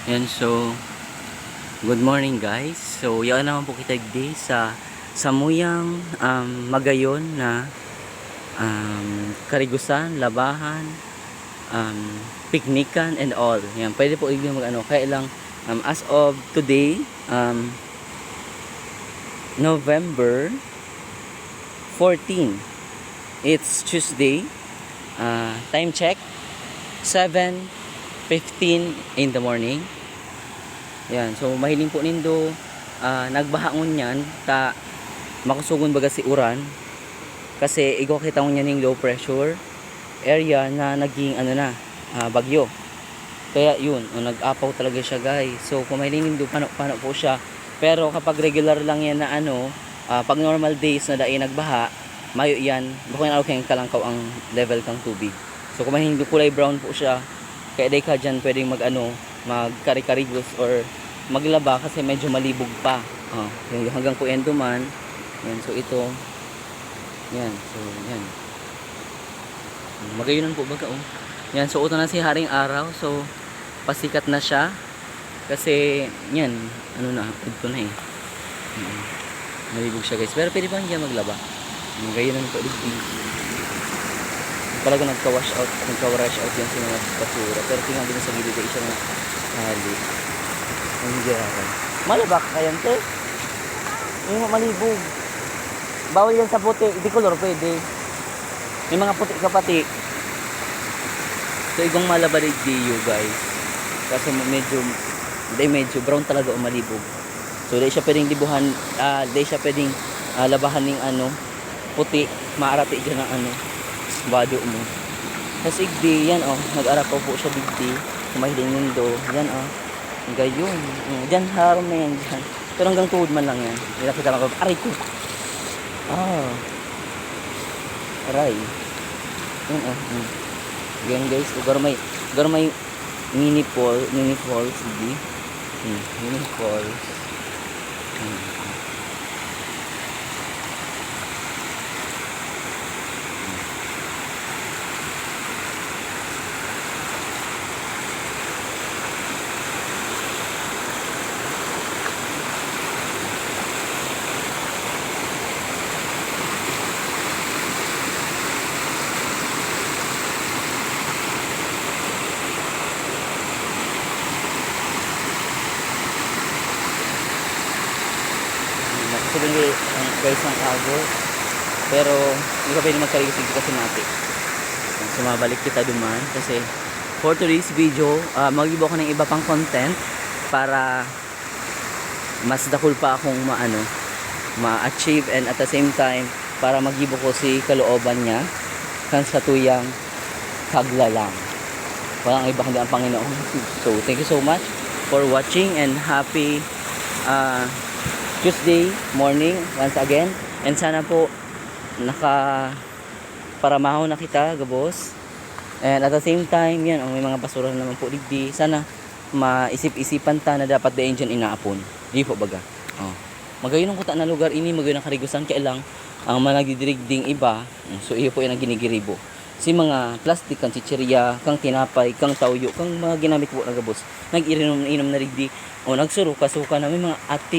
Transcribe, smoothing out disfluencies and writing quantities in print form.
Yan, so good morning guys. So yan naman po kita today sa Samuyang Magayon na karigusan, labahan, piknikan and all. Yan, pwede po ibig mag-ano. Kaya lang as of today, November 14, it's Tuesday. Time check 7:15 in the morning. Yan, so mahiling po nindo nagbahangon yan ta makusugon baga si uran kasi igo kita ngon yan yung low pressure area na naging bagyo. Kaya yun, nag-apaw talaga siya guys. So kung mahiling nindo pano po siya. Pero kapag regular lang yan na pag normal days na dai nagbaha, mayo yan, bako yan kayong kalangkaw ang level kang tubig. So kung mahiling nindo kulay brown po siya, kaya day ka dyan pwedeng magkari-karigos or maglaba kasi medyo malibog pa. Yung hanggang kuendo man. Yan, so ito. Yan, so yan. Magayunan po baga Yan, so ito na si Haring Araw. So pasikat na siya. Kasi yan, ito na eh. Malibog siya guys. Pero pwede pa hindi maglaba. Magayunan po dito. Talaga nagka-wash out yan sa mga basura. Pero tingnan din sa gilid siya na hali. Ang giraran. Malabak kayan te. Yung malibog. Bawal yan sa puti. Hindi color pwede. May mga puti kapati. So igong malabarig diyo guys. Kasi medyo brown talaga o malibog. So dahil siya pwedeng libuhan. Dahil siya pwedeng labahan ng puti. Maarati dyan ng bado mo. Kasi igdi yan nag-arapaw po siya digdi. Kumahiling nindo. Yan gayon. Diyan harom na yan dyan. Pero hanggang tuhod man lang yan. Hindi kita makapag. Aray ko. Aray. Yan Ganyan guys. Garmay mini falls. Sige. Mini falls. Sabihin guys ng agos, pero hindi ka pwede magkarigisig kasi natin. So mabalik kita duman kasi for today's video mag-iba ko ng iba pang content para mas dakul pa akong ma-achieve and at the same time para mag-ibo ko si kalooban niya kan sa tuyang kaglalang. Walang iba kundi ang Panginoon. So thank you so much for watching and happy Tuesday morning once again, and sana po paramahaw na kita gabos, and at the same time yan may mga basura naman po digdi. Sana maisip-isipan ta na dapat dayon dyan inaapon di po baga. Magayon ang kuta na lugar ini, magayon ang karigusan kaya lang ang managdidirigding iba. So iyo po yan ang ginigiribo si mga plastic kang chichirya, kang tinapay, kang tawyo, kang mga ginamit po na gabos nag-inom na rigdi o nagsuro kasuka na may mga ati